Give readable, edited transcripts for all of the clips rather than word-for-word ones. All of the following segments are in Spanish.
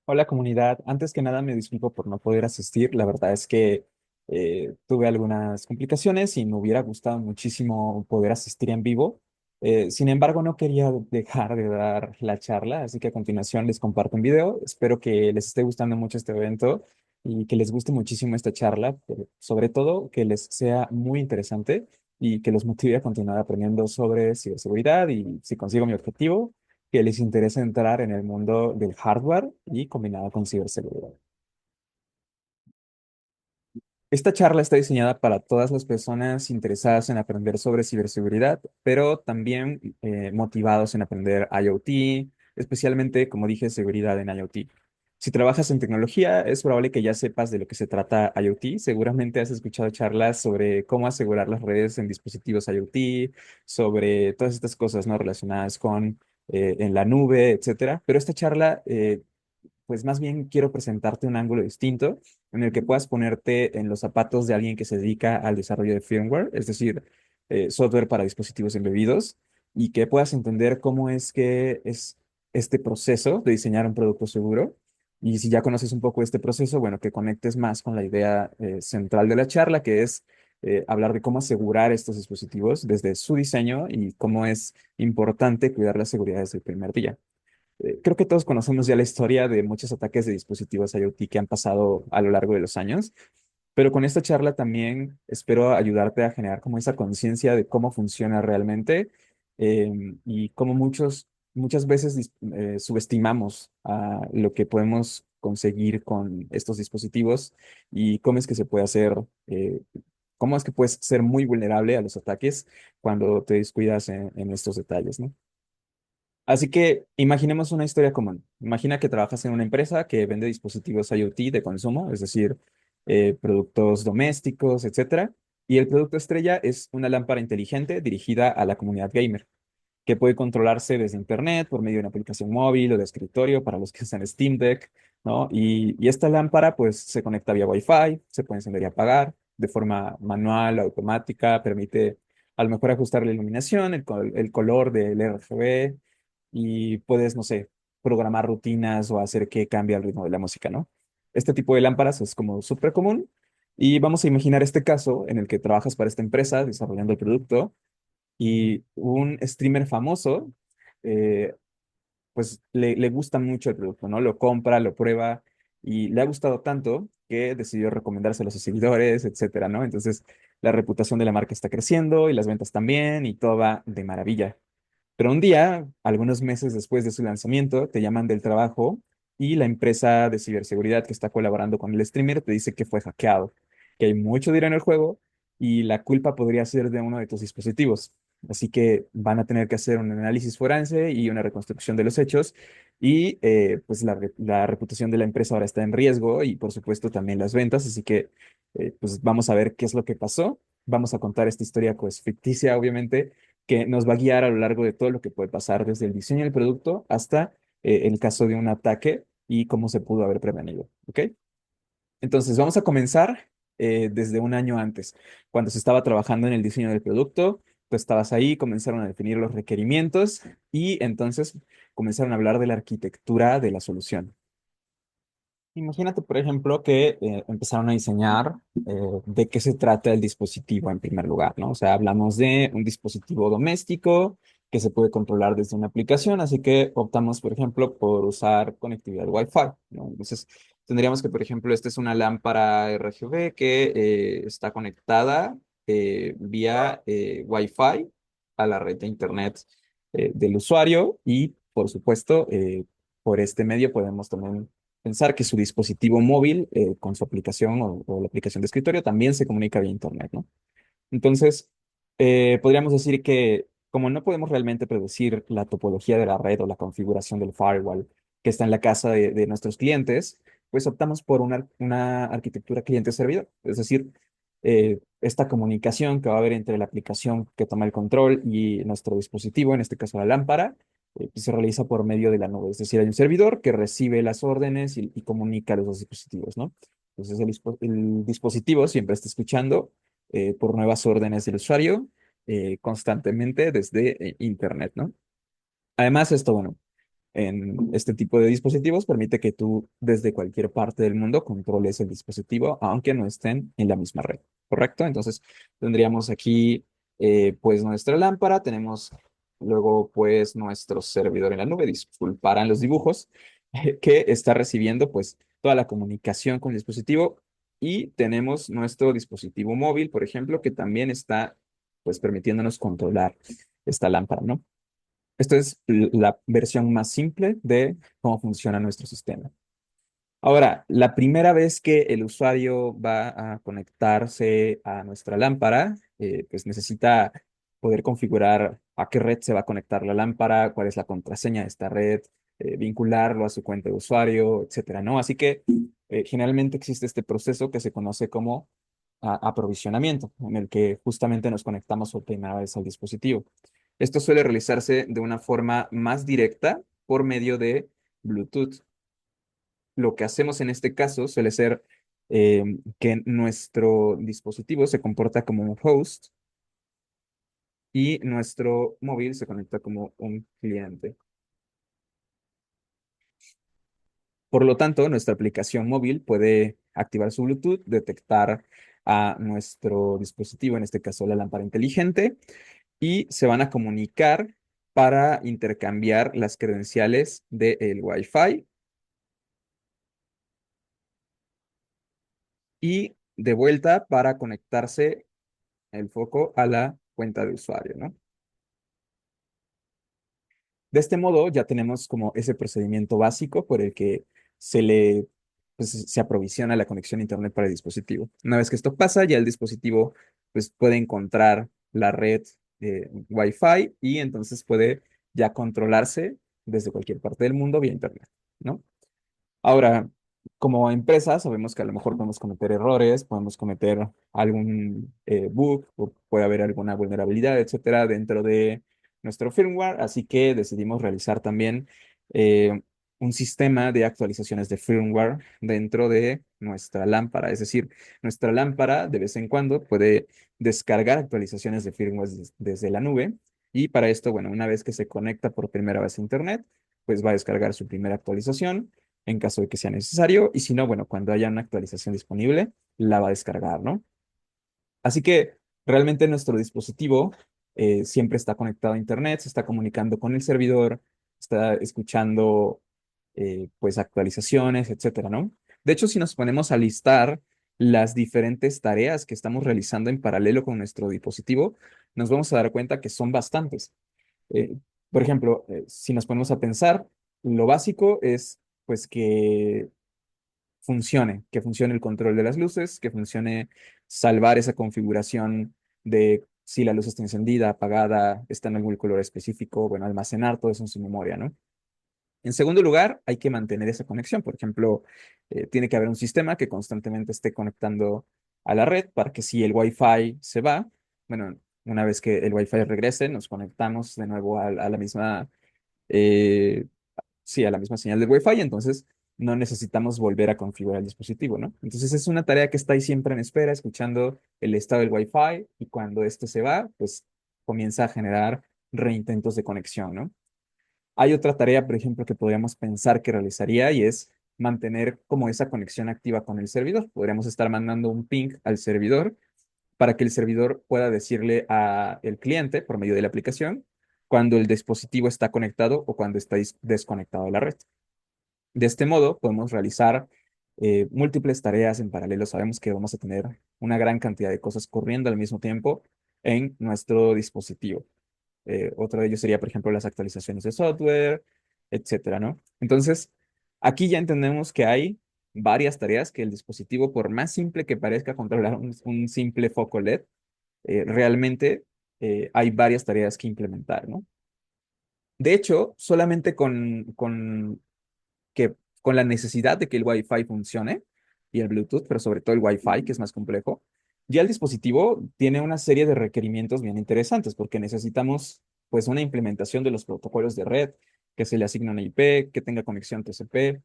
Hola comunidad, antes que nada me disculpo por no poder asistir. La verdad es que tuve algunas complicaciones y me hubiera gustado muchísimo poder asistir en vivo. Sin embargo, no quería dejar de dar la charla, así que a continuación les comparto un video. Espero que les esté gustando mucho este evento y que les guste muchísimo esta charla, pero sobre todo que les sea muy interesante y que los motive a continuar aprendiendo sobre ciberseguridad y si consigo mi objetivo que les interesa entrar en el mundo del hardware y combinado con ciberseguridad. Esta charla está diseñada para todas las personas interesadas en aprender sobre ciberseguridad, pero también motivados en aprender IoT, especialmente, como dije, seguridad en IoT. Si trabajas en tecnología, es probable que ya sepas de lo que se trata IoT. Seguramente has escuchado charlas sobre cómo asegurar las redes en dispositivos IoT, sobre todas estas cosas no relacionadas con en la nube, etcétera. Pero esta charla pues más bien quiero presentarte un ángulo distinto en el que puedas ponerte en los zapatos de alguien que se dedica al desarrollo de firmware, es decir, software para dispositivos embebidos, y que puedas entender cómo es que es este proceso de diseñar un producto seguro. Y si ya conoces un poco este proceso, bueno, que conectes más con la idea central de la charla, que es hablar de cómo asegurar estos dispositivos desde su diseño y cómo es importante cuidar la seguridad desde el primer día. Creo que todos conocemos ya la historia de muchos ataques de dispositivos IoT que han pasado a lo largo de los años, pero con esta charla también espero ayudarte a generar como esa conciencia de cómo funciona realmente y cómo muchas veces subestimamos a lo que podemos conseguir con estos dispositivos y cómo es que se puede hacer, cómo es que puedes ser muy vulnerable a los ataques cuando te descuidas en estos detalles, ¿no? Así que imaginemos una historia común. Imagina que trabajas en una empresa que vende dispositivos IoT de consumo, es decir, productos domésticos, etcétera. Y el producto estrella es una lámpara inteligente dirigida a la comunidad gamer, que puede controlarse desde internet por medio de una aplicación móvil o de escritorio para los que usan Steam Deck, ¿no? Y esta lámpara pues se conecta vía Wi-Fi, se puede encender y apagar de forma manual, automática, permite a lo mejor ajustar la iluminación, el color del RGB y puedes, no sé, programar rutinas o hacer que cambie el ritmo de la música, ¿no? Este tipo de lámparas es como súper común y vamos a imaginar este caso en el que trabajas para esta empresa desarrollando el producto y un streamer famoso, eh, pues le gusta mucho el producto, ¿no? Lo compra, lo prueba y le ha gustado tanto que decidió recomendárselo a sus seguidores, etcétera, ¿no? Entonces, la reputación de la marca está creciendo y las ventas también y todo va de maravilla. Pero un día, algunos meses después de su lanzamiento, te llaman del trabajo y la empresa de ciberseguridad que está colaborando con el streamer te dice que fue hackeado, que hay mucho dinero en el juego y la culpa podría ser de uno de tus dispositivos. Así que van a tener que hacer un análisis forense y una reconstrucción de los hechos y pues la reputación de la empresa ahora está en riesgo y por supuesto también las ventas. Así que pues vamos a ver qué es lo que pasó. Vamos a contar esta historia pues ficticia, obviamente que nos va a guiar a lo largo de todo lo que puede pasar desde el diseño del producto hasta el caso de un ataque y cómo se pudo haber prevenido. ¿Ok? Entonces, vamos a comenzar desde un año antes, cuando se estaba trabajando en el diseño del producto. Tú estabas ahí, comenzaron a definir los requerimientos y entonces comenzaron a hablar de la arquitectura de la solución. Imagínate, por ejemplo, que empezaron a diseñar de qué se trata el dispositivo en primer lugar, ¿no? O sea, hablamos de un dispositivo doméstico que se puede controlar desde una aplicación, así que optamos, por ejemplo, por usar conectividad Wi-Fi, ¿no? Entonces, tendríamos que, por ejemplo, esta es una lámpara RGB que está conectada vía Wi-Fi a la red de Internet del usuario y, por supuesto, por este medio podemos también pensar que su dispositivo móvil con su aplicación o la aplicación de escritorio también se comunica vía Internet, ¿no? Entonces, podríamos decir que como no podemos realmente predecir la topología de la red o la configuración del firewall que está en la casa de nuestros clientes, pues optamos por una arquitectura cliente-servidor. Es decir, esta comunicación que va a haber entre la aplicación que toma el control y nuestro dispositivo, en este caso la lámpara, pues se realiza por medio de la nube. Es decir, hay un servidor que recibe las órdenes y comunica a los dos dispositivos, ¿no? Entonces, el dispositivo siempre está escuchando por nuevas órdenes del usuario constantemente desde Internet, ¿no? Además, esto, bueno. en este tipo de dispositivos permite que tú desde cualquier parte del mundo controles el dispositivo, aunque no estén en la misma red, ¿correcto? Entonces tendríamos aquí pues nuestra lámpara, tenemos luego pues nuestro servidor en la nube, disculparán los dibujos, que está recibiendo pues toda la comunicación con el dispositivo y tenemos nuestro dispositivo móvil, por ejemplo, que también está pues permitiéndonos controlar esta lámpara, ¿no? Esto es la versión más simple de cómo funciona nuestro sistema. Ahora, la primera vez que el usuario va a conectarse a nuestra lámpara, pues necesita poder configurar a qué red se va a conectar la lámpara, cuál es la contraseña de esta red, vincularlo a su cuenta de usuario, etcétera, ¿no? Así que generalmente existe este proceso que se conoce como aprovisionamiento, en el que justamente nos conectamos por primera vez al dispositivo. Esto suele realizarse de una forma más directa por medio de Bluetooth. Lo que hacemos en este caso suele ser que nuestro dispositivo se comporta como un host y nuestro móvil se conecta como un cliente. Por lo tanto, nuestra aplicación móvil puede activar su Bluetooth, detectar a nuestro dispositivo, en este caso la lámpara inteligente, y se van a comunicar para intercambiar las credenciales del Wi-Fi y de vuelta para conectarse el foco a la cuenta de usuario, ¿no? De este modo ya tenemos como ese procedimiento básico por el que se le pues, se aprovisiona la conexión a internet para el dispositivo. Una vez que esto pasa, ya el dispositivo pues, puede encontrar la red Wi-Fi y entonces puede ya controlarse desde cualquier parte del mundo vía internet, ¿no? Ahora, como empresa, sabemos que a lo mejor podemos cometer errores, podemos cometer algún bug, o puede haber alguna vulnerabilidad, etcétera, dentro de nuestro firmware, así que decidimos realizar también eh, un sistema de actualizaciones de firmware dentro de nuestra lámpara. Es decir, nuestra lámpara de vez en cuando puede descargar actualizaciones de firmware desde la nube. Y para esto, bueno, una vez que se conecta por primera vez a Internet, pues va a descargar su primera actualización en caso de que sea necesario, y si no, bueno, cuando haya una actualización disponible, la va a descargar, ¿no? Así que realmente nuestro dispositivo siempre está conectado a Internet, se está comunicando con el servidor, está escuchando pues actualizaciones, etcétera, ¿no? De hecho, si nos ponemos a listar las diferentes tareas que estamos realizando en paralelo con nuestro dispositivo, nos vamos a dar cuenta que son bastantes. Eh, por ejemplo, si nos ponemos a pensar, lo básico es pues que funcione el control de las luces, que funcione salvar esa configuración de si la luz está encendida, apagada, está en algún color específico, bueno, almacenar todo eso en su memoria, ¿no? En segundo lugar, hay que mantener esa conexión. Por ejemplo, tiene que haber un sistema que constantemente esté conectando a la red para que si el Wi-Fi se va, bueno, una vez que el Wi-Fi regrese, nos conectamos de nuevo a la misma eh, sí, a la misma señal del Wi-Fi, entonces no necesitamos volver a configurar el dispositivo, ¿no? Entonces es una tarea que está ahí siempre en espera, escuchando el estado del Wi-Fi y cuando este se va, pues comienza a generar reintentos de conexión, ¿no? Hay otra tarea, por ejemplo, que podríamos pensar que realizaría y es mantener como esa conexión activa con el servidor. Podríamos estar mandando un ping al servidor para que el servidor pueda decirle al cliente por medio de la aplicación cuando el dispositivo está conectado o cuando está desconectado de la red. De este modo, podemos realizar múltiples tareas en paralelo. Sabemos que vamos a tener una gran cantidad de cosas corriendo al mismo tiempo en nuestro dispositivo. Otro de ellos sería, por ejemplo, las actualizaciones de software, etcétera, ¿no? Entonces, aquí ya entendemos que hay varias tareas que el dispositivo, por más simple que parezca controlar un simple foco LED, realmente hay varias tareas que implementar, ¿no? De hecho, solamente que, con la necesidad de que el Wi-Fi funcione y el Bluetooth, pero sobre todo el Wi-Fi, que es más complejo, ya el dispositivo tiene una serie de requerimientos bien interesantes porque necesitamos pues una implementación de los protocolos de red, que se le asigne una IP, que tenga conexión TCP,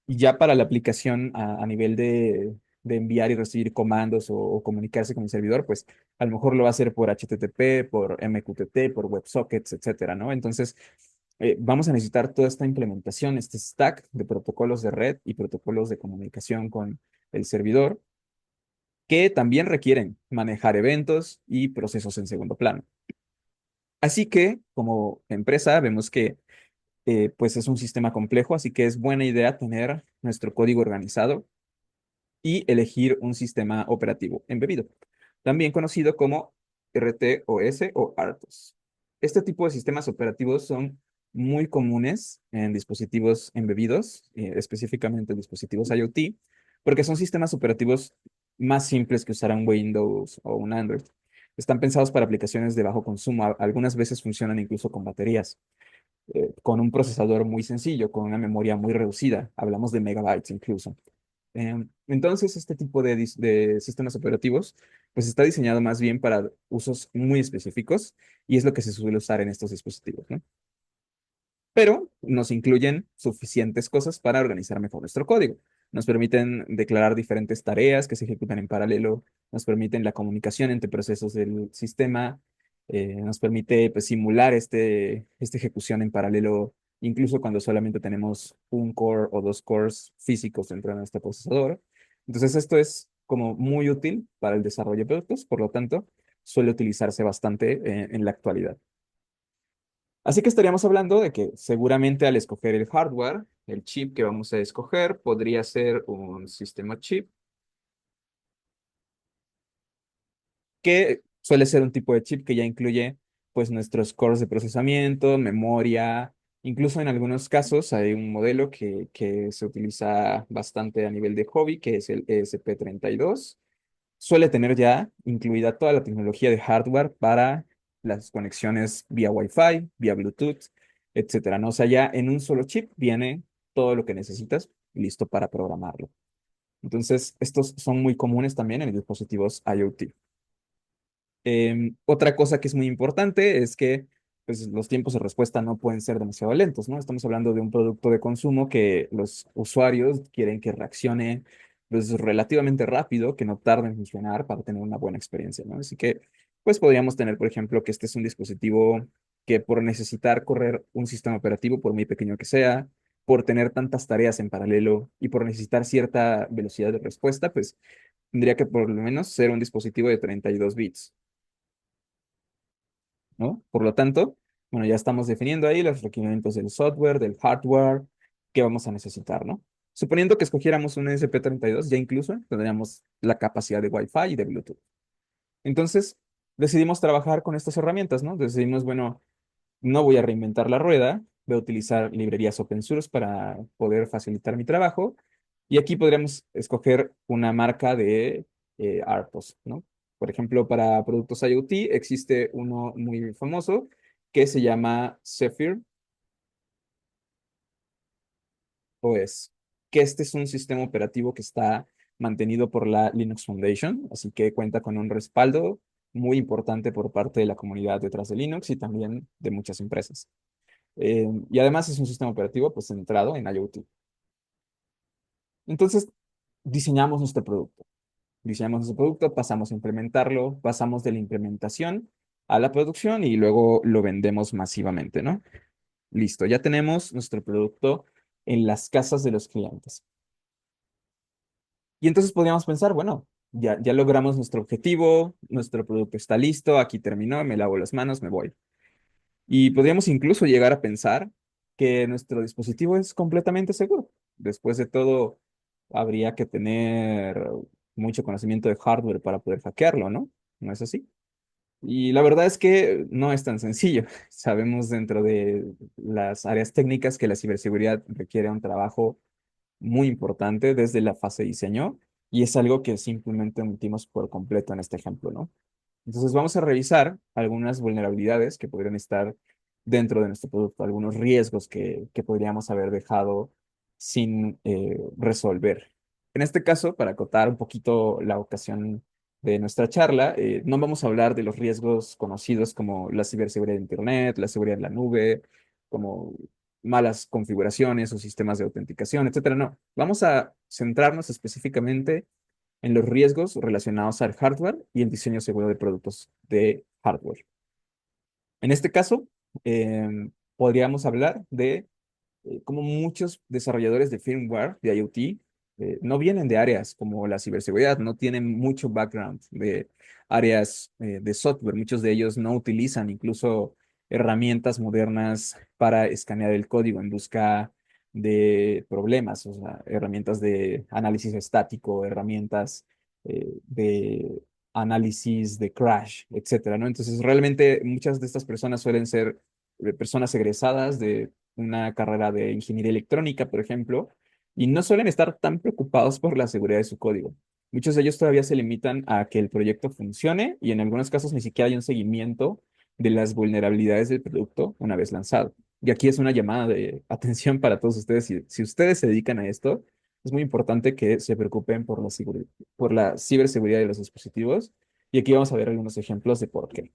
y ya para la aplicación a nivel de enviar y recibir comandos o comunicarse con el servidor, pues a lo mejor lo va a hacer por HTTP, por MQTT, por WebSockets, etcétera, ¿no? Entonces, Vamos a necesitar toda esta implementación, este stack de protocolos de red y protocolos de comunicación con el servidor, que también requieren manejar eventos y procesos en segundo plano. Así que, como empresa, vemos que pues es un sistema complejo, así que es buena idea tener nuestro código organizado y elegir un sistema operativo embebido, también conocido como RTOS o RTOS. Este tipo de sistemas operativos son muy comunes en dispositivos embebidos, específicamente en dispositivos IoT, porque son sistemas operativos más simples que usar un Windows o un Android. Están pensados para aplicaciones de bajo consumo. Algunas veces funcionan incluso con baterías, con un procesador muy sencillo, con una memoria muy reducida. Hablamos de megabytes incluso. Entonces, este tipo de sistemas operativos, pues está diseñado más bien para usos muy específicos y es lo que se suele usar en estos dispositivos, ¿no? Pero nos incluyen suficientes cosas para organizar mejor nuestro código. Nos permiten declarar diferentes tareas que se ejecutan en paralelo, nos permiten la comunicación entre procesos del sistema, nos permite pues, simular esta ejecución en paralelo, incluso cuando solamente tenemos un core o dos cores físicos dentro de nuestro procesador. Entonces, esto es como muy útil para el desarrollo de productos, por lo tanto, suele utilizarse bastante en la actualidad. Así que estaríamos hablando de que seguramente al escoger el hardware, el chip que vamos a escoger podría ser un sistema chip que suele ser un tipo de chip que ya incluye pues nuestros cores de procesamiento, memoria, incluso en algunos casos hay un modelo que se utiliza bastante a nivel de hobby, que es el ESP32. Suele tener ya incluida toda la tecnología de hardware para las conexiones vía Wi-Fi, vía Bluetooth, etcétera, ¿no? O sea, ya en un solo chip viene todo lo que necesitas listo para programarlo. Entonces, estos son muy comunes también en dispositivos IoT. Otra cosa que es muy importante es que pues, los tiempos de respuesta no pueden ser demasiado lentos, ¿no? Estamos hablando de un producto de consumo que los usuarios quieren que reaccione pues, relativamente rápido, que no tarde en funcionar para tener una buena experiencia, ¿no? Así que, pues podríamos tener, por ejemplo, que este es un dispositivo que por necesitar correr un sistema operativo, por muy pequeño que sea, por tener tantas tareas en paralelo y por necesitar cierta velocidad de respuesta, pues tendría que por lo menos ser un dispositivo de 32 bits. ¿No? Por lo tanto, bueno, ya estamos definiendo ahí los requerimientos del software, del hardware, que vamos a necesitar, ¿no? Suponiendo que escogiéramos un ESP32, ya incluso tendríamos la capacidad de Wi-Fi y de Bluetooth. Entonces, decidimos trabajar con estas herramientas, ¿no? Decidimos, bueno, no voy a reinventar la rueda, voy a utilizar librerías open source para poder facilitar mi trabajo. Y aquí podríamos escoger una marca de RTOS, ¿no? Por ejemplo, para productos IoT existe uno muy famoso que se llama Zephyr OS, que este es un sistema operativo que está mantenido por la Linux Foundation, así que cuenta con un respaldo muy importante por parte de la comunidad detrás de Linux y también de muchas empresas. Y además es un sistema operativo pues centrado en IoT. Entonces, diseñamos nuestro producto. Diseñamos nuestro producto, pasamos a implementarlo, pasamos de la implementación a la producción y luego lo vendemos masivamente, ¿no? Listo, ya tenemos nuestro producto en las casas de los clientes. Y entonces podríamos pensar, bueno, ya logramos nuestro objetivo, nuestro producto está listo, aquí terminó, me lavo las manos, me voy. Y podríamos incluso llegar a pensar que nuestro dispositivo es completamente seguro. Después de todo, habría que tener mucho conocimiento de hardware para poder hackearlo, ¿no? ¿No es así? Y la verdad es que no es tan sencillo. Sabemos dentro de las áreas técnicas que la ciberseguridad requiere un trabajo muy importante desde la fase de diseño y es algo que simplemente omitimos por completo en este ejemplo, ¿no? Entonces vamos a revisar algunas vulnerabilidades que podrían estar dentro de nuestro producto, algunos riesgos que podríamos haber dejado sin resolver. En este caso, para acotar un poquito la ocasión de nuestra charla, no vamos a hablar de los riesgos conocidos como la ciberseguridad de Internet, la seguridad en la nube, como malas configuraciones o sistemas de autenticación, etcétera. No, vamos a centrarnos específicamente en los riesgos relacionados al hardware y el diseño seguro de productos de hardware. En este caso, podríamos hablar de como muchos desarrolladores de firmware, de IoT, no vienen de áreas como la ciberseguridad, no tienen mucho background de áreas de software. Muchos de ellos no utilizan incluso herramientas modernas para escanear el código en busca de problemas, o sea, herramientas de análisis estático, herramientas de análisis de crash, etcétera, ¿no? Entonces, realmente muchas de estas personas suelen ser personas egresadas de una carrera de ingeniería electrónica, por ejemplo, y no suelen estar tan preocupados por la seguridad de su código. Muchos de ellos todavía se limitan a que el proyecto funcione y en algunos casos ni siquiera hay un seguimiento de las vulnerabilidades del producto una vez lanzado. Y aquí es una llamada de atención para todos ustedes. Si ustedes se dedican a esto, es muy importante que se preocupen por por la ciberseguridad de los dispositivos. Y aquí vamos a ver algunos ejemplos de por qué.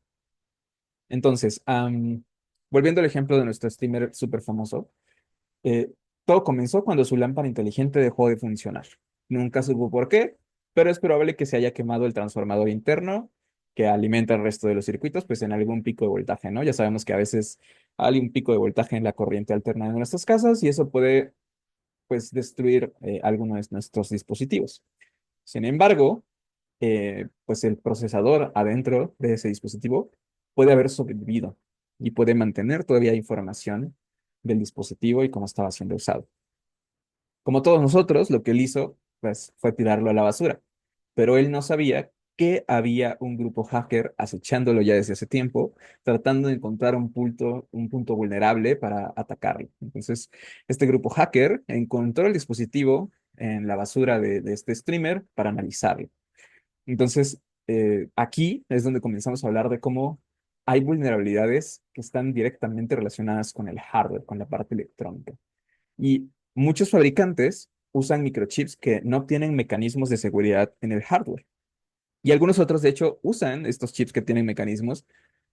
Entonces, volviendo al ejemplo de nuestro streamer súper famoso, eh, todo comenzó cuando su lámpara inteligente dejó de funcionar. Nunca supo por qué, pero es probable que se haya quemado el transformador interno que alimenta el resto de los circuitos, pues en algún pico de voltaje, ¿no? Ya sabemos que a veces hay un pico de voltaje en la corriente alterna de nuestras casas y eso puede, pues, destruir algunos de nuestros dispositivos. Sin embargo, pues el procesador adentro de ese dispositivo puede haber sobrevivido y puede mantener todavía información del dispositivo y cómo estaba siendo usado. Como todos nosotros, lo que él hizo, pues, fue tirarlo a la basura, pero él no sabía que había un grupo hacker acechándolo ya desde hace tiempo, tratando de encontrar un punto vulnerable para atacarlo. Entonces, este grupo hacker encontró el dispositivo en la basura de este streamer para analizarlo. Entonces, aquí es donde comenzamos a hablar de cómo hay vulnerabilidades que están directamente relacionadas con el hardware, con la parte electrónica. Y muchos fabricantes usan microchips que no tienen mecanismos de seguridad en el hardware. Y algunos otros, de hecho, usan estos chips que tienen mecanismos,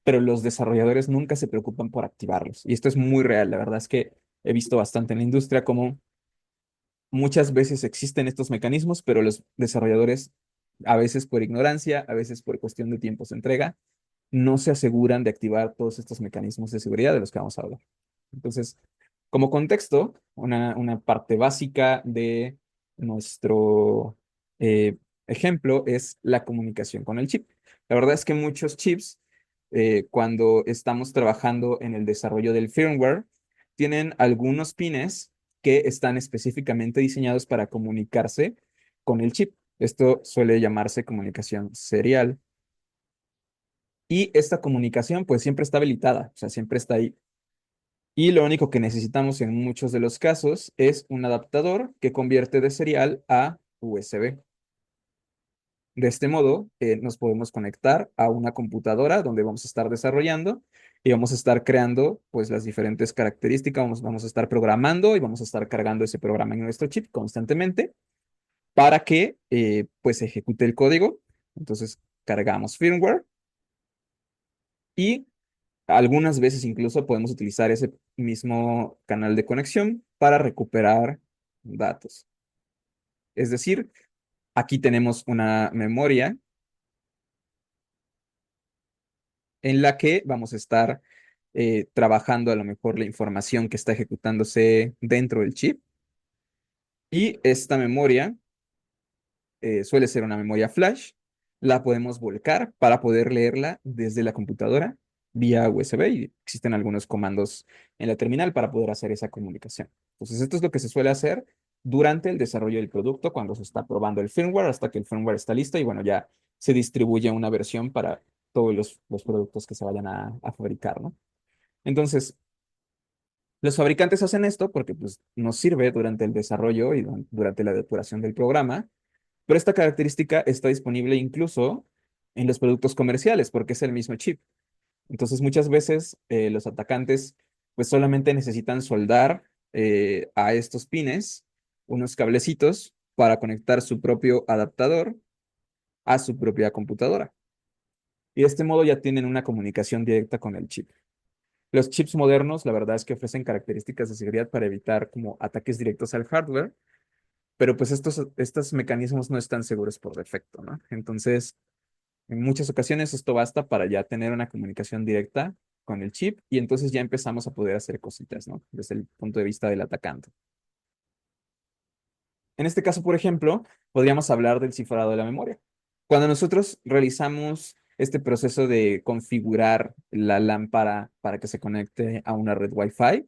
pero los desarrolladores nunca se preocupan por activarlos. Y esto es muy real. La verdad es que he visto bastante en la industria cómo muchas veces existen estos mecanismos, pero los desarrolladores, a veces por ignorancia, a veces por cuestión de tiempos de entrega, no se aseguran de activar todos estos mecanismos de seguridad de los que vamos a hablar. Entonces, como contexto, una parte básica de nuestro ejemplo es la comunicación con el chip. La verdad es que muchos chips, cuando estamos trabajando en el desarrollo del firmware, tienen algunos pines que están específicamente diseñados para comunicarse con el chip. Esto suele llamarse comunicación serial. Y esta comunicación pues siempre está habilitada, o sea, siempre está ahí. Y lo único que necesitamos en muchos de los casos es un adaptador que convierte de serial a USB. De este modo, nos podemos conectar a una computadora donde vamos a estar desarrollando y vamos a estar creando pues las diferentes características, vamos a estar programando y vamos a estar cargando ese programa en nuestro chip constantemente para que pues ejecute el código. Entonces, cargamos firmware y algunas veces incluso podemos utilizar ese mismo canal de conexión para recuperar datos. Es decir, aquí tenemos una memoria en la que vamos a estar trabajando a lo mejor la información que está ejecutándose dentro del chip. Y esta memoria suele ser una memoria flash. La podemos volcar para poder leerla desde la computadora vía USB y existen algunos comandos en la terminal para poder hacer esa comunicación. Entonces, esto es lo que se suele hacer durante el desarrollo del producto cuando se está probando el firmware hasta que el firmware está listo y bueno, ya se distribuye una versión para todos los productos que se vayan a fabricar, ¿no? Entonces, los fabricantes hacen esto porque pues, nos sirve durante el desarrollo y durante la depuración del programa, pero esta característica está disponible incluso en los productos comerciales porque es el mismo chip. Entonces, muchas veces los atacantes pues solamente necesitan soldar a estos pines unos cablecitos para conectar su propio adaptador a su propia computadora. Y de este modo ya tienen una comunicación directa con el chip. Los chips modernos, la verdad es que ofrecen características de seguridad para evitar como ataques directos al hardware, pero pues estos mecanismos no están seguros por defecto, ¿no? Entonces, en muchas ocasiones esto basta para ya tener una comunicación directa con el chip y entonces ya empezamos a poder hacer cositas, ¿no? Desde el punto de vista del atacante. En este caso, por ejemplo, podríamos hablar del cifrado de la memoria. Cuando nosotros realizamos este proceso de configurar la lámpara para que se conecte a una red Wi-Fi,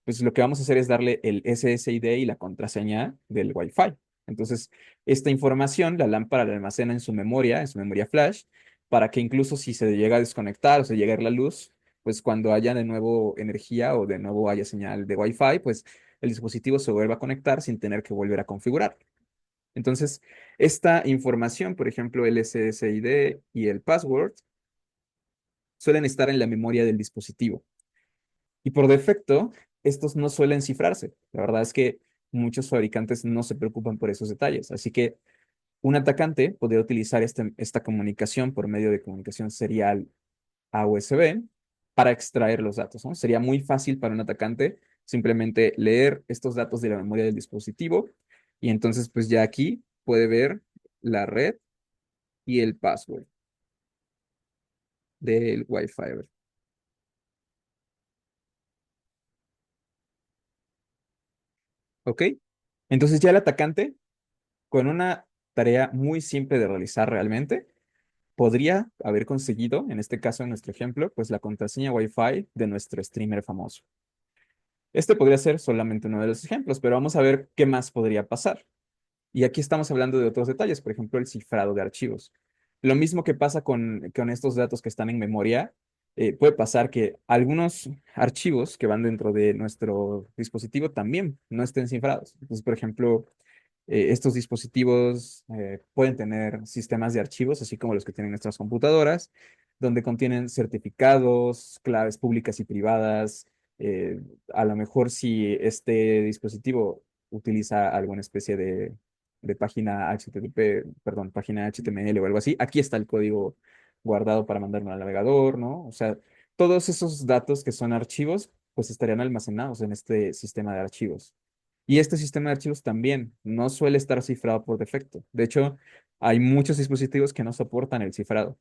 pues lo que vamos a hacer es darle el SSID y la contraseña del Wi-Fi. Entonces, esta información la lámpara la almacena en su memoria flash, para que incluso si se llega a desconectar o se llega a ir la luz, pues cuando haya de nuevo energía o de nuevo haya señal de Wi-Fi, pues el dispositivo se vuelva a conectar sin tener que volver a configurar. Entonces, esta información, por ejemplo, el SSID y el password, suelen estar en la memoria del dispositivo. Y por defecto, estos no suelen cifrarse. La verdad es que muchos fabricantes no se preocupan por esos detalles. Así que un atacante podría utilizar esta comunicación por medio de comunicación serial a USB para extraer los datos, ¿no? Sería muy fácil para un atacante simplemente leer estos datos de la memoria del dispositivo y entonces pues ya aquí puede ver la red y el password del Wi-Fi. A ver, ¿ok? Entonces ya el atacante, con una tarea muy simple de realizar realmente, podría haber conseguido, en este caso, en nuestro ejemplo, pues la contraseña Wi-Fi de nuestro streamer famoso. Este podría ser solamente uno de los ejemplos, pero vamos a ver qué más podría pasar. Y aquí estamos hablando de otros detalles, por ejemplo, el cifrado de archivos. Lo mismo que pasa con estos datos que están en memoria, puede pasar que algunos archivos que van dentro de nuestro dispositivo también no estén cifrados. Entonces, por ejemplo, estos dispositivos pueden tener sistemas de archivos, así como los que tienen nuestras computadoras, donde contienen certificados, claves públicas y privadas. A lo mejor si este dispositivo utiliza alguna especie de página HTTP, perdón, página HTML o algo así, aquí está el código guardado para mandarlo al navegador, ¿no? O sea, todos esos datos que son archivos, pues estarían almacenados en este sistema de archivos. Y este sistema de archivos también no suele estar cifrado por defecto. De hecho, hay muchos dispositivos que no soportan el cifrado.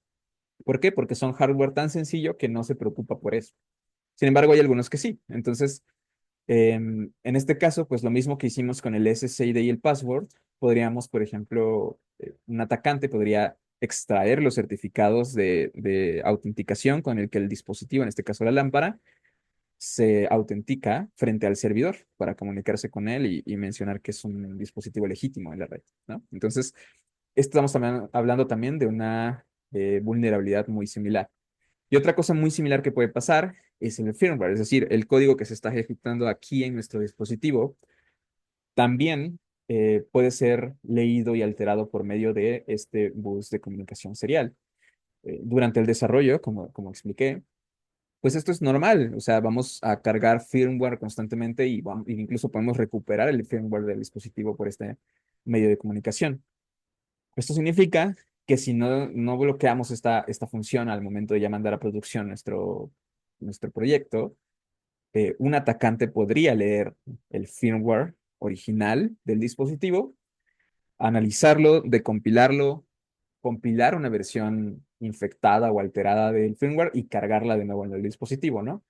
¿Por qué? Porque son hardware tan sencillo que no se preocupa por eso. Sin embargo, hay algunos que sí. Entonces, en este caso, pues lo mismo que hicimos con el SSID y el password, podríamos, por ejemplo, un atacante podría extraer los certificados de autenticación con el que el dispositivo, en este caso la lámpara, se autentica frente al servidor para comunicarse con él y mencionar que es un dispositivo legítimo en la red, ¿no? Entonces, estamos hablando también de una vulnerabilidad muy similar. Y otra cosa muy similar que puede pasar es el firmware, es decir, el código que se está ejecutando aquí en nuestro dispositivo también puede ser leído y alterado por medio de este bus de comunicación serial. Durante el desarrollo, como expliqué, pues esto es normal, o sea, vamos a cargar firmware constantemente y incluso podemos recuperar el firmware del dispositivo por este medio de comunicación. Esto significa que si no bloqueamos esta función al momento de ya mandar a producción nuestro proyecto, un atacante podría leer el firmware original del dispositivo, analizarlo, decompilarlo, compilar una versión infectada o alterada del firmware y cargarla de nuevo en el dispositivo, ¿no?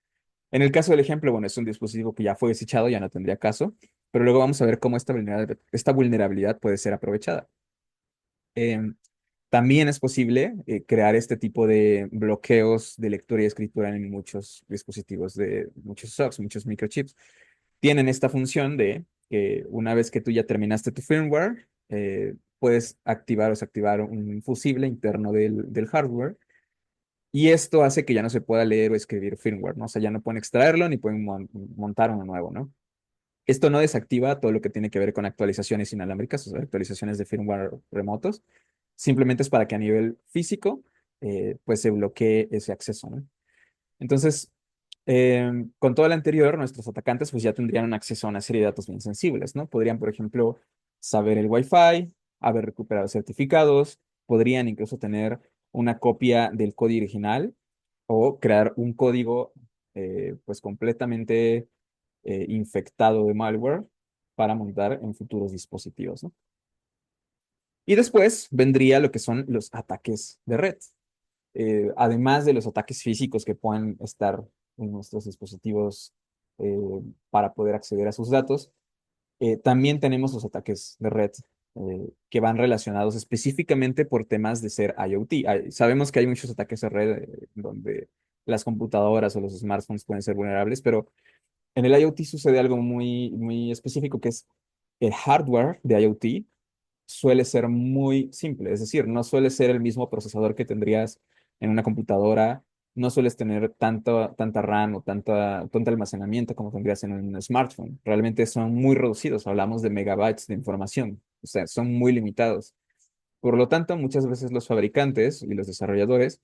En el caso del ejemplo, bueno, es un dispositivo que ya fue desechado, ya no tendría caso, pero luego vamos a ver cómo esta vulnerabilidad puede ser aprovechada. Em, También es posible crear este tipo de bloqueos de lectura y escritura en muchos dispositivos de muchos SoCs, muchos microchips. Tienen esta función de que una vez que tú ya terminaste tu firmware, puedes activar o desactivar un fusible interno del hardware y esto hace que ya no se pueda leer o escribir firmware, ¿no? O sea, ya no pueden extraerlo ni pueden montar uno nuevo, ¿no? Esto no desactiva todo lo que tiene que ver con actualizaciones inalámbricas, o sea, actualizaciones de firmware remotos. Simplemente es para que a nivel físico, pues se bloquee ese acceso, ¿no? Entonces, con todo lo anterior, nuestros atacantes pues ya tendrían un acceso a una serie de datos bien sensibles, ¿no? Podrían, por ejemplo, saber el Wi-Fi, haber recuperado certificados, podrían incluso tener una copia del código original o crear un código pues completamente infectado de malware para montar en futuros dispositivos, ¿no? Y después vendría lo que son los ataques de red. además de los ataques físicos que puedan estar en nuestros dispositivos eh, para poder acceder a sus datos, también tenemos los ataques de red que van relacionados específicamente por temas de ser IoT. Sabemos que hay muchos ataques de red donde las computadoras o los smartphones pueden ser vulnerables, pero en el IoT sucede algo muy, muy específico que es el hardware de IoT suele ser muy simple, es decir, no suele ser el mismo procesador que tendrías en una computadora, no sueles tener tanta RAM o tanto almacenamiento como tendrías en un smartphone. Realmente son muy reducidos, hablamos de megabytes de información, o sea, son muy limitados. Por lo tanto, muchas veces los fabricantes y los desarrolladores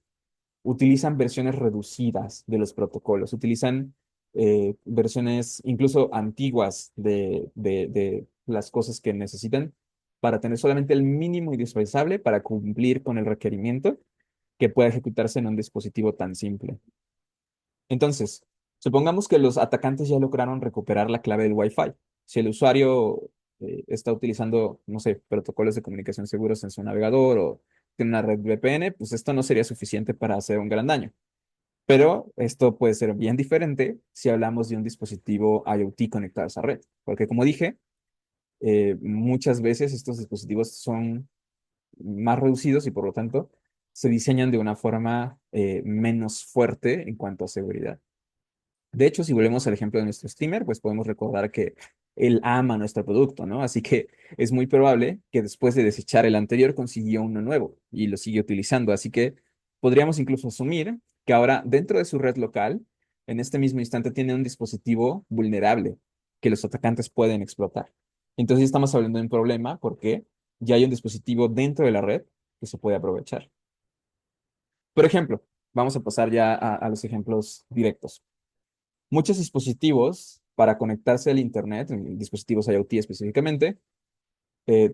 utilizan versiones reducidas de los protocolos, utilizan versiones incluso antiguas de las cosas que necesitan para tener solamente el mínimo indispensable para cumplir con el requerimiento que pueda ejecutarse en un dispositivo tan simple. Entonces, supongamos que los atacantes ya lograron recuperar la clave del Wi-Fi. Si el usuario está utilizando, no sé, protocolos de comunicación seguros en su navegador o tiene una red VPN, pues esto no sería suficiente para hacer un gran daño. Pero esto puede ser bien diferente si hablamos de un dispositivo IoT conectado a esa red, porque como dije, muchas veces estos dispositivos son más reducidos y por lo tanto se diseñan de una forma menos fuerte en cuanto a seguridad. De hecho, si volvemos al ejemplo de nuestro streamer, pues podemos recordar que él ama nuestro producto, ¿no? Así que es muy probable que después de desechar el anterior consiguió uno nuevo y lo sigue utilizando. Así que podríamos incluso asumir que ahora dentro de su red local, en este mismo instante tiene un dispositivo vulnerable que los atacantes pueden explotar. Entonces ya estamos hablando de un problema porque ya hay un dispositivo dentro de la red que se puede aprovechar. Por ejemplo, vamos a pasar ya a los ejemplos directos. Muchos dispositivos para conectarse al Internet, dispositivos IoT específicamente,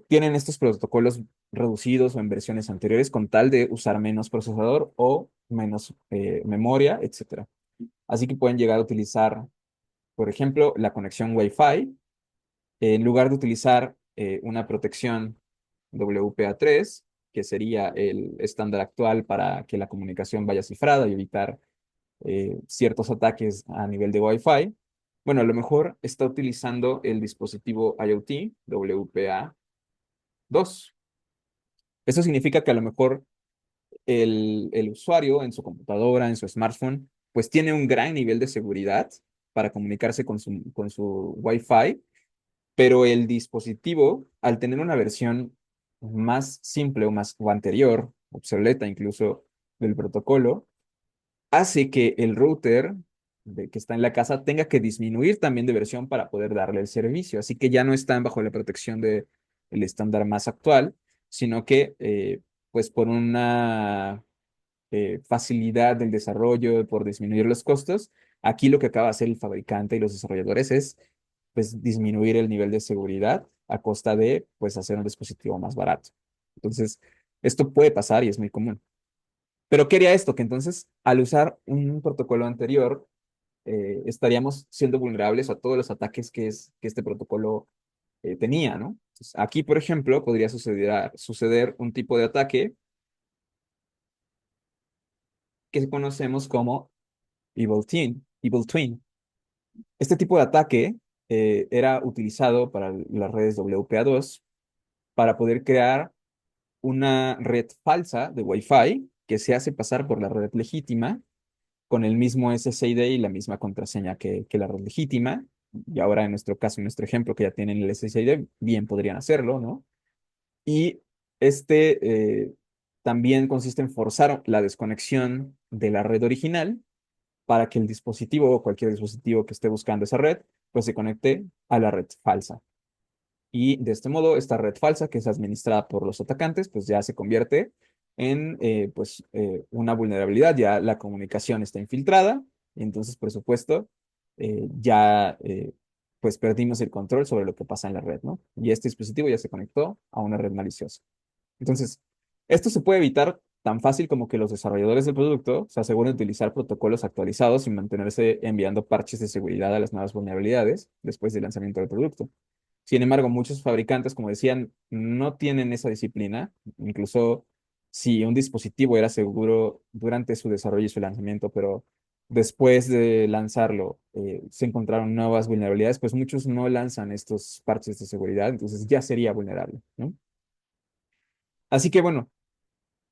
tienen estos protocolos reducidos o en versiones anteriores con tal de usar menos procesador o menos memoria, etcétera. Así que pueden llegar a utilizar, por ejemplo, la conexión Wi-Fi en lugar de utilizar una protección WPA3, que sería el estándar actual para que la comunicación vaya cifrada y evitar ciertos ataques a nivel de Wi-Fi. Bueno, a lo mejor está utilizando el dispositivo IoT WPA2. Eso significa que a lo mejor el usuario en su computadora, en su smartphone, pues tiene un gran nivel de seguridad para comunicarse con su Wi-Fi, pero el dispositivo, al tener una versión más simple o anterior, obsoleta incluso del protocolo, hace que el router que está en la casa tenga que disminuir también de versión para poder darle el servicio. Así que ya no están bajo la protección del estándar más actual, sino que pues por una facilidad del desarrollo, por disminuir los costos, aquí lo que acaba de hacer el fabricante y los desarrolladores es pues disminuir el nivel de seguridad a costa de pues hacer un dispositivo más barato. Entonces, esto puede pasar y es muy común. Pero ¿qué haría esto? Que entonces, al usar un protocolo anterior, estaríamos siendo vulnerables a todos los ataques que este protocolo tenía, ¿no? Entonces, aquí, por ejemplo, podría suceder un tipo de ataque que conocemos como Evil Twin. Este tipo de ataque era utilizado para las redes WPA2 para poder crear una red falsa de Wi-Fi que se hace pasar por la red legítima con el mismo SSID y la misma contraseña que la red legítima. Y ahora en nuestro caso, en nuestro ejemplo, que ya tienen el SSID, bien podrían hacerlo, ¿no? Y este también consiste en forzar la desconexión de la red original para que el dispositivo o cualquier dispositivo que esté buscando esa red, pues se conecte a la red falsa. Y de este modo, esta red falsa que es administrada por los atacantes, pues ya se convierte en una vulnerabilidad, ya la comunicación está infiltrada, y entonces, por supuesto, ya pues perdimos el control sobre lo que pasa en la red, ¿no? Y este dispositivo ya se conectó a una red maliciosa. Entonces, esto se puede evitar tan fácil como que los desarrolladores del producto se aseguren de utilizar protocolos actualizados y mantenerse enviando parches de seguridad a las nuevas vulnerabilidades después del lanzamiento del producto. Sin embargo, muchos fabricantes, como decían, no tienen esa disciplina. Incluso si un dispositivo era seguro durante su desarrollo y su lanzamiento, pero después de lanzarlo se encontraron nuevas vulnerabilidades, pues muchos no lanzan estos parches de seguridad, entonces ya sería vulnerable, ¿no? Así que bueno,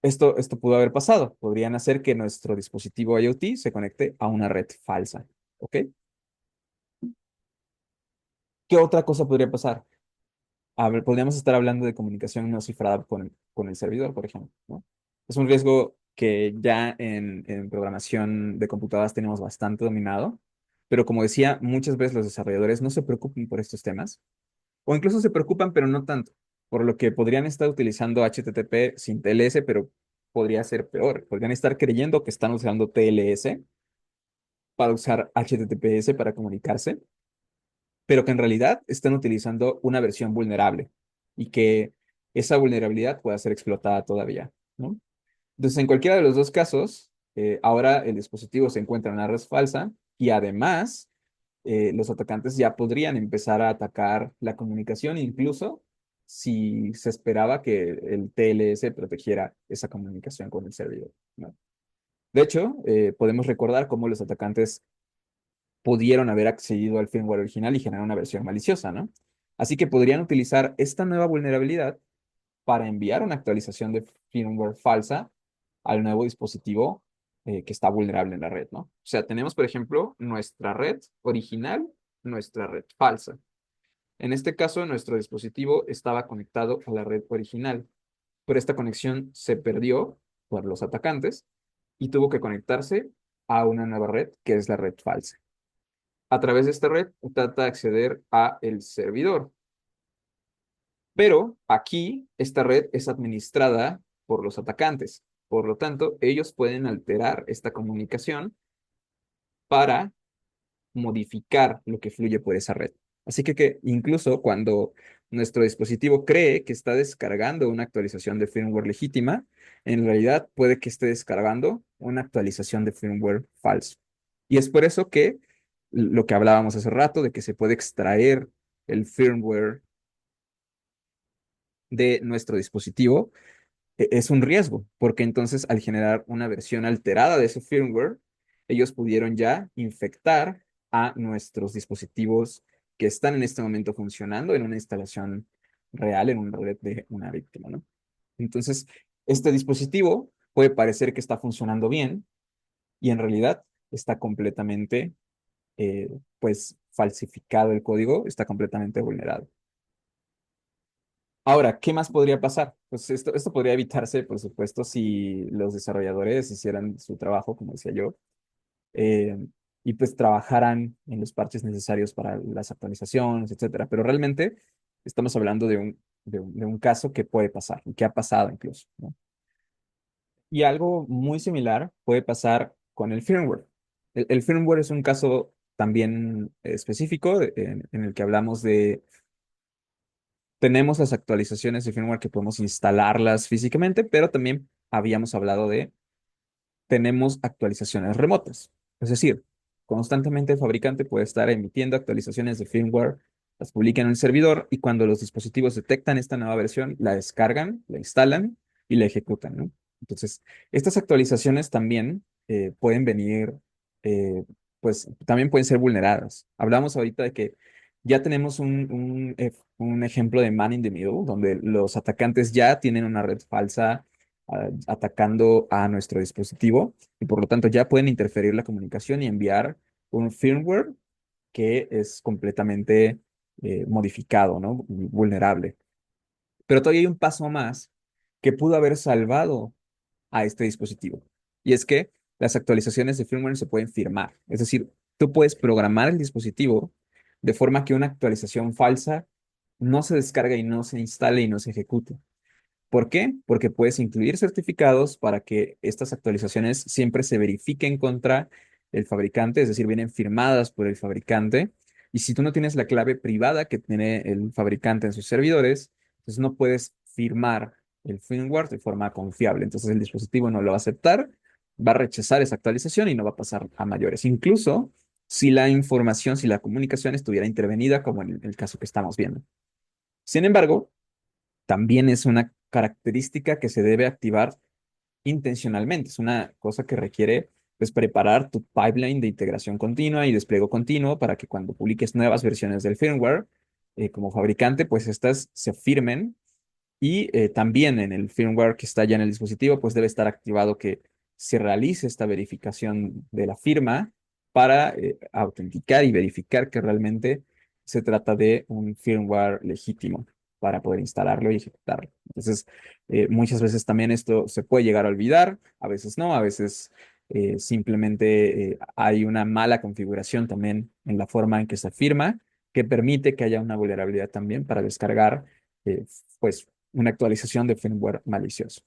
esto pudo haber pasado. Podrían hacer que nuestro dispositivo IoT se conecte a una red falsa, ¿ok? ¿Qué otra cosa podría pasar? A ver, podríamos estar hablando de comunicación no cifrada con el servidor, por ejemplo, ¿no? Es un riesgo que ya en programación de computadoras tenemos bastante dominado, pero como decía, muchas veces los desarrolladores no se preocupan por estos temas, o incluso se preocupan, pero no tanto, por lo que podrían estar utilizando HTTP sin TLS, pero podría ser peor. Podrían estar creyendo que están usando TLS para usar HTTPS para comunicarse, pero que en realidad están utilizando una versión vulnerable y que esa vulnerabilidad pueda ser explotada todavía, ¿no? Entonces, en cualquiera de los dos casos, ahora el dispositivo se encuentra en una red falsa y además los atacantes ya podrían empezar a atacar la comunicación, incluso si se esperaba que el TLS protegiera esa comunicación con el servidor, ¿no? De hecho, podemos recordar cómo los atacantes pudieron haber accedido al firmware original y generar una versión maliciosa, ¿no? Así que podrían utilizar esta nueva vulnerabilidad para enviar una actualización de firmware falsa al nuevo dispositivo que está vulnerable en la red, ¿no? O sea, tenemos, por ejemplo, nuestra red original, nuestra red falsa. En este caso, nuestro dispositivo estaba conectado a la red original, pero esta conexión se perdió por los atacantes y tuvo que conectarse a una nueva red, que es la red falsa. A través de esta red trata de acceder a el servidor, pero aquí esta red es administrada por los atacantes. Por lo tanto, ellos pueden alterar esta comunicación para modificar lo que fluye por esa red. Así que incluso cuando nuestro dispositivo cree que está descargando una actualización de firmware legítima, en realidad puede que esté descargando una actualización de firmware falso. Y es por eso que lo que hablábamos hace rato, de que se puede extraer el firmware de nuestro dispositivo, es un riesgo, porque entonces al generar una versión alterada de ese firmware, ellos pudieron ya infectar a nuestros dispositivos que están en este momento funcionando en una instalación real, en una red de una víctima, ¿no? Entonces, este dispositivo puede parecer que está funcionando bien y en realidad está completamente, pues, falsificado el código, está completamente vulnerado. Ahora, ¿qué más podría pasar? Pues esto podría evitarse, por supuesto, si los desarrolladores hicieran su trabajo, como decía yo, eh, y pues trabajaran en los parches necesarios para las actualizaciones, etcétera. Pero realmente estamos hablando de un caso que puede pasar y que ha pasado incluso, ¿no? Y algo muy similar puede pasar con el firmware. El firmware es un caso también específico en el que hablamos de tenemos las actualizaciones de firmware que podemos instalarlas físicamente, pero también habíamos hablado de tenemos actualizaciones remotas. Es decir, constantemente el fabricante puede estar emitiendo actualizaciones de firmware, las publica en el servidor y cuando los dispositivos detectan esta nueva versión, la descargan, la instalan y la ejecutan, ¿no? Entonces, estas actualizaciones también pueden venir, eh, pues también pueden ser vulneradas. Hablamos ahorita de que ya tenemos un ejemplo de man in the middle, donde los atacantes ya tienen una red falsa atacando a nuestro dispositivo y por lo tanto ya pueden interferir la comunicación y enviar un firmware que es completamente modificado, ¿no? Vulnerable. Pero todavía hay un paso más que pudo haber salvado a este dispositivo. Y es que las actualizaciones de firmware se pueden firmar. Es decir, tú puedes programar el dispositivo de forma que una actualización falsa no se descargue y no se instale y no se ejecute. ¿Por qué? Porque puedes incluir certificados para que estas actualizaciones siempre se verifiquen contra el fabricante, es decir, vienen firmadas por el fabricante. Y si tú no tienes la clave privada que tiene el fabricante en sus servidores, entonces no puedes firmar el firmware de forma confiable. Entonces el dispositivo no lo va a aceptar, va a rechazar esa actualización y no va a pasar a mayores. Incluso si la información, si la comunicación estuviera intervenida, como en el caso que estamos viendo. Sin embargo, también es una característica que se debe activar intencionalmente. Es una cosa que requiere pues preparar tu pipeline de integración continua y despliego continuo para que cuando publiques nuevas versiones del firmware como fabricante, pues estas se firmen y también en el firmware que está ya en el dispositivo, pues debe estar activado que se realice esta verificación de la firma para autenticar y verificar que realmente se trata de un firmware legítimo para poder instalarlo y ejecutarlo. Entonces, muchas veces también esto se puede llegar a olvidar, a veces no, a veces simplemente hay una mala configuración también en la forma en que se firma que permite que haya una vulnerabilidad también para descargar eh, pues una actualización de firmware malicioso.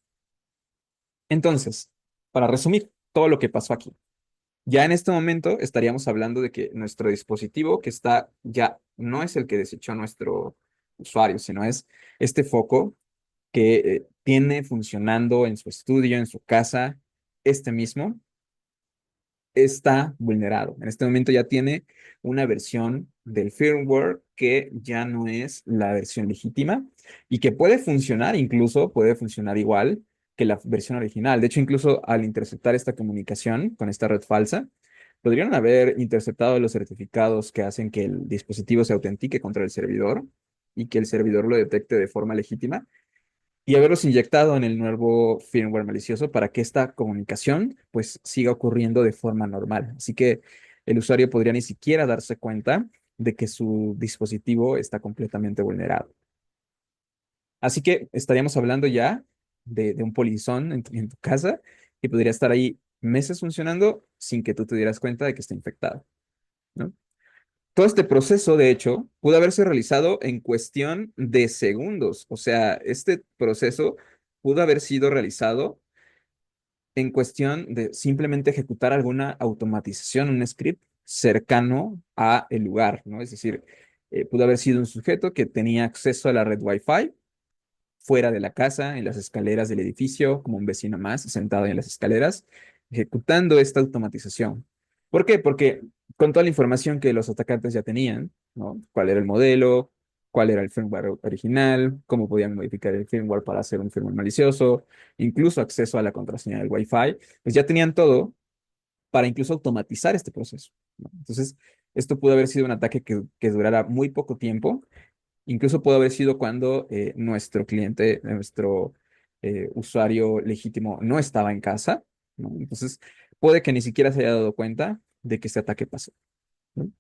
Entonces, para resumir todo lo que pasó aquí, ya en este momento estaríamos hablando de que nuestro dispositivo que está ya no es el que desechó nuestro usuario, sino es este foco que tiene funcionando en su estudio, en su casa, este mismo está vulnerado. En este momento ya tiene una versión del firmware que ya no es la versión legítima y que puede funcionar, incluso puede funcionar igual que la versión original. De hecho, incluso al interceptar esta comunicación con esta red falsa, podrían haber interceptado los certificados que hacen que el dispositivo se autentique contra el servidor y que el servidor lo detecte de forma legítima y haberlos inyectado en el nuevo firmware malicioso para que esta comunicación pues siga ocurriendo de forma normal. Así que el usuario podría ni siquiera darse cuenta de que su dispositivo está completamente vulnerado. Así que estaríamos hablando ya de un polizón en tu casa y podría estar ahí meses funcionando sin que tú te dieras cuenta de que está infectado, ¿no? Todo este proceso, de hecho, pudo haberse realizado en cuestión de segundos. O sea, este proceso pudo haber sido realizado en cuestión de simplemente ejecutar alguna automatización, un script cercano a el lugar, ¿no? Es decir, pudo haber sido un sujeto que tenía acceso a la red Wi-Fi fuera de la casa, en las escaleras del edificio, como un vecino más, sentado en las escaleras, ejecutando esta automatización. ¿Por qué? Porque con toda la información que los atacantes ya tenían, ¿no? ¿Cuál era el modelo? ¿Cuál era el firmware original? ¿Cómo podían modificar el firmware para hacer un firmware malicioso? Incluso acceso a la contraseña del Wi-Fi. Pues ya tenían todo para incluso automatizar este proceso, ¿no? Entonces, esto pudo haber sido un ataque que durara muy poco tiempo. Incluso pudo haber sido cuando nuestro cliente, nuestro usuario legítimo no estaba en casa, ¿no? Entonces, puede que ni siquiera se haya dado cuenta de que este ataque pasó, ¿no?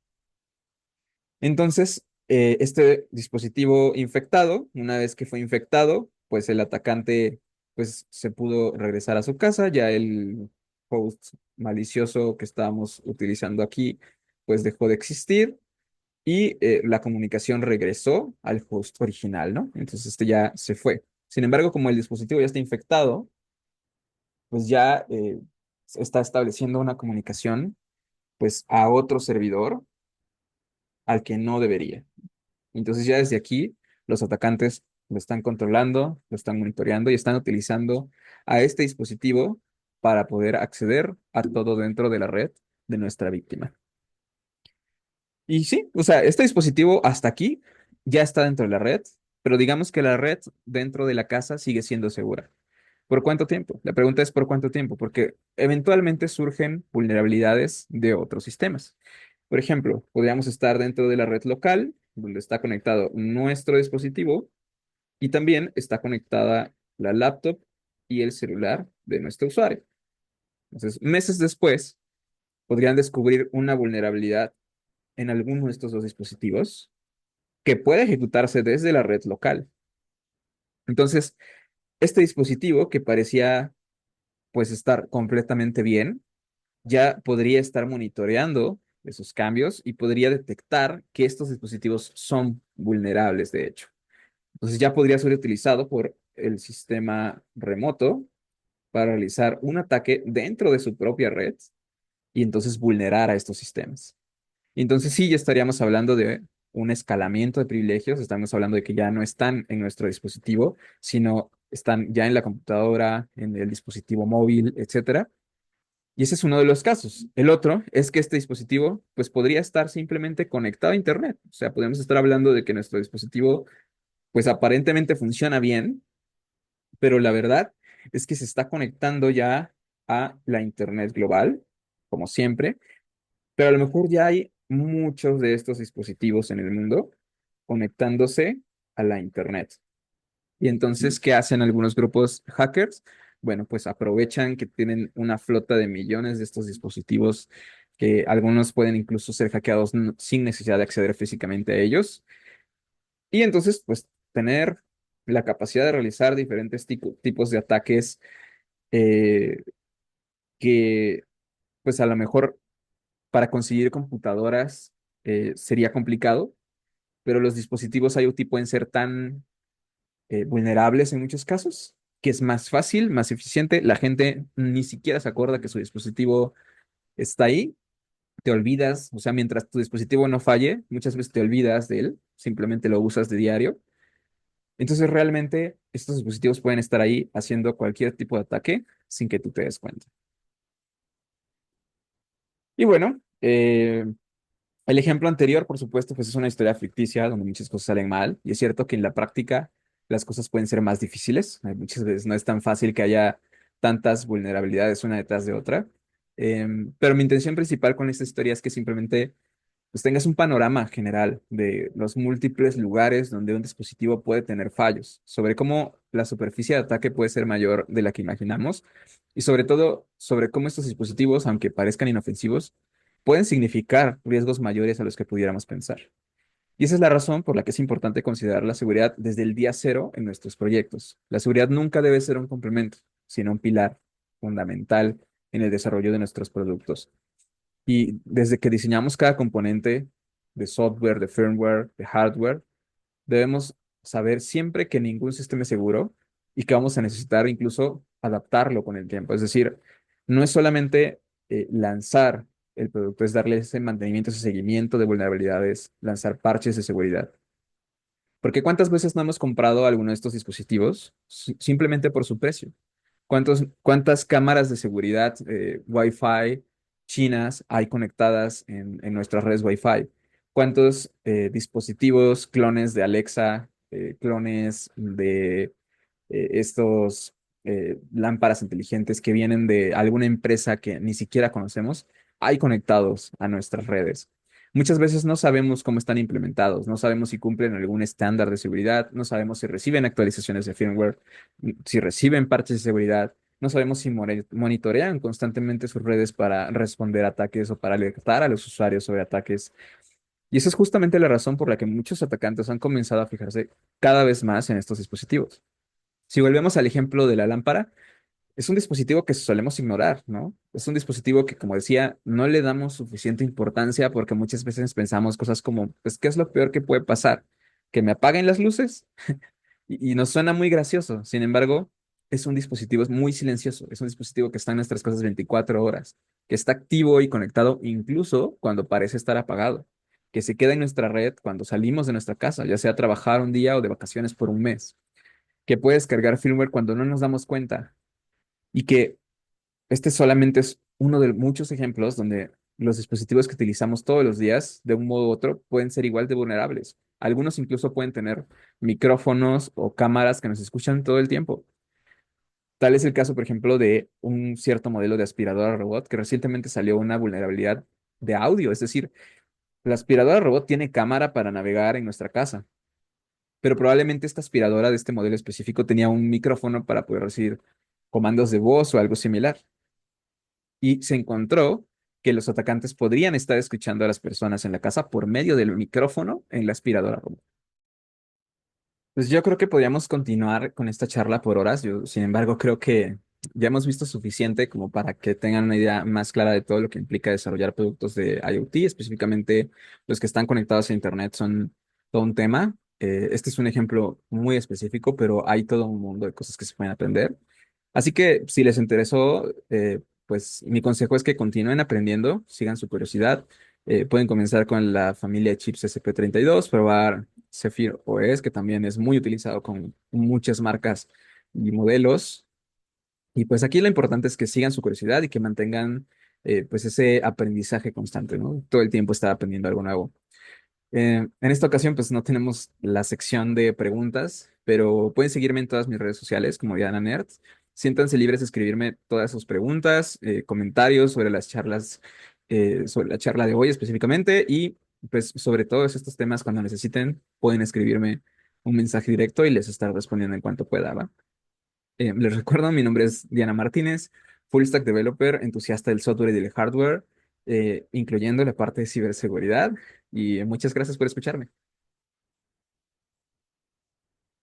Entonces, este dispositivo infectado, una vez que fue infectado, pues el atacante pues se pudo regresar a su casa, ya el host malicioso que estábamos utilizando aquí pues dejó de existir y la comunicación regresó al host original, ¿no? Entonces este ya se fue. Sin embargo, como el dispositivo ya está infectado, pues ya se está estableciendo una comunicación pues a otro servidor al que no debería. Entonces ya desde aquí los atacantes lo están controlando, lo están monitoreando y están utilizando a este dispositivo para poder acceder a todo dentro de la red de nuestra víctima. Y sí, o sea, este dispositivo hasta aquí ya está dentro de la red, pero digamos que la red dentro de la casa sigue siendo segura. ¿Por cuánto tiempo? La pregunta es ¿por cuánto tiempo? Porque eventualmente surgen vulnerabilidades de otros sistemas. Por ejemplo, podríamos estar dentro de la red local, donde está conectado nuestro dispositivo, y también está conectada la laptop y el celular de nuestro usuario. Entonces, meses después, podrían descubrir una vulnerabilidad en alguno de estos dos dispositivos que puede ejecutarse desde la red local. Entonces, este dispositivo que parecía pues estar completamente bien, ya podría estar monitoreando esos cambios y podría detectar que estos dispositivos son vulnerables, de hecho. Entonces ya podría ser utilizado por el sistema remoto para realizar un ataque dentro de su propia red y entonces vulnerar a estos sistemas. Entonces sí, ya estaríamos hablando de un escalamiento de privilegios, estamos hablando de que ya no están en nuestro dispositivo, sino están ya en la computadora, en el dispositivo móvil, etcétera. Y ese es uno de los casos. El otro es que este dispositivo, pues podría estar simplemente conectado a Internet. O sea, podemos estar hablando de que nuestro dispositivo, pues aparentemente funciona bien, pero la verdad es que se está conectando ya a la Internet global, como siempre, pero a lo mejor ya hay muchos de estos dispositivos en el mundo conectándose a la Internet. Y entonces, ¿qué hacen algunos grupos hackers? Bueno, pues aprovechan que tienen una flota de millones de estos dispositivos, que algunos pueden incluso ser hackeados sin necesidad de acceder físicamente a ellos. Y entonces, pues tener la capacidad de realizar diferentes tipos de ataques eh, que, pues a lo mejor para conseguir computadoras sería complicado, pero los dispositivos IoT pueden ser tan vulnerables en muchos casos, que es más fácil, más eficiente. La gente ni siquiera se acuerda que su dispositivo está ahí. Te olvidas, o sea, mientras tu dispositivo no falle, muchas veces te olvidas de él, simplemente lo usas de diario. Entonces, realmente, estos dispositivos pueden estar ahí haciendo cualquier tipo de ataque sin que tú te des cuenta. Y bueno, el ejemplo anterior, por supuesto, pues es una historia ficticia donde muchas cosas salen mal. Y es cierto que en la práctica las cosas pueden ser más difíciles. Muchas veces no es tan fácil que haya tantas vulnerabilidades una detrás de otra. Pero mi intención principal con esta historia es que simplemente pues tengas un panorama general de los múltiples lugares donde un dispositivo puede tener fallos, sobre cómo la superficie de ataque puede ser mayor de la que imaginamos y sobre todo sobre cómo estos dispositivos, aunque parezcan inofensivos, pueden significar riesgos mayores a los que pudiéramos pensar. Y esa es la razón por la que es importante considerar la seguridad desde el día cero en nuestros proyectos. La seguridad nunca debe ser un complemento, sino un pilar fundamental en el desarrollo de nuestros productos. Y desde que diseñamos cada componente de software, de firmware, de hardware, debemos saber siempre que ningún sistema es seguro y que vamos a necesitar incluso adaptarlo con el tiempo. Es decir, no es solamente lanzar el producto, es darle ese mantenimiento, ese seguimiento de vulnerabilidades, lanzar parches de seguridad. Porque ¿cuántas veces no hemos comprado alguno de estos dispositivos simplemente por su precio? ¿Cuántas cámaras de seguridad Wi-Fi chinas hay conectadas en nuestras redes Wi-Fi? ¿Cuántos dispositivos, clones de Alexa, clones de estos lámparas inteligentes que vienen de alguna empresa que ni siquiera conocemos, hay conectados a nuestras redes? Muchas veces no sabemos cómo están implementados, no sabemos si cumplen algún estándar de seguridad, no sabemos si reciben actualizaciones de firmware, si reciben parches de seguridad, no sabemos si monitorean constantemente sus redes para responder a ataques o para alertar a los usuarios sobre ataques. Y esa es justamente la razón por la que muchos atacantes han comenzado a fijarse cada vez más en estos dispositivos. Si volvemos al ejemplo de la lámpara, es un dispositivo que solemos ignorar, ¿no? Es un dispositivo que, como decía, no le damos suficiente importancia porque muchas veces pensamos cosas como, pues, ¿qué es lo peor que puede pasar? ¿Que me apaguen las luces? Y nos suena muy gracioso. Sin embargo, es un dispositivo muy silencioso. Es un dispositivo que está en nuestras casas 24 horas, que está activo y conectado incluso cuando parece estar apagado, que se queda en nuestra red cuando salimos de nuestra casa, ya sea a trabajar un día o de vacaciones por un mes, que puede descargar firmware cuando no nos damos cuenta y que este solamente es uno de muchos ejemplos donde los dispositivos que utilizamos todos los días, de un modo u otro, pueden ser igual de vulnerables. Algunos incluso pueden tener micrófonos o cámaras que nos escuchan todo el tiempo. Tal es el caso, por ejemplo, de un cierto modelo de aspiradora robot que recientemente salió una vulnerabilidad de audio. Es decir, la aspiradora robot tiene cámara para navegar en nuestra casa, pero probablemente esta aspiradora de este modelo específico tenía un micrófono para poder recibir comandos de voz o algo similar. Y se encontró que los atacantes podrían estar escuchando a las personas en la casa por medio del micrófono en la aspiradora robot. Pues yo creo que podríamos continuar con esta charla por horas. Yo, sin embargo, creo que ya hemos visto suficiente como para que tengan una idea más clara de todo lo que implica desarrollar productos de IoT, específicamente los que están conectados a Internet son todo un tema. Este es un ejemplo muy específico, pero hay todo un mundo de cosas que se pueden aprender. Así que si les interesó, pues mi consejo es que continúen aprendiendo, sigan su curiosidad. Pueden comenzar con la familia de chips SP32, probar Zephyr OS, que también es muy utilizado con muchas marcas y modelos. Y pues aquí lo importante es que sigan su curiosidad y que mantengan pues ese aprendizaje constante, ¿no? Todo el tiempo estar aprendiendo algo nuevo. En esta ocasión, pues no tenemos la sección de preguntas, pero pueden seguirme en todas mis redes sociales como Diana Nerd. siéntanse libres de escribirme todas sus preguntas, comentarios sobre las charlas, sobre la charla de hoy específicamente y pues sobre todos estos temas cuando necesiten pueden escribirme un mensaje directo y les estaré respondiendo en cuanto pueda, ¿va? Les recuerdo, mi nombre es Diana Martínez, Full Stack Developer, entusiasta del software y del hardware, incluyendo la parte de ciberseguridad y muchas gracias por escucharme.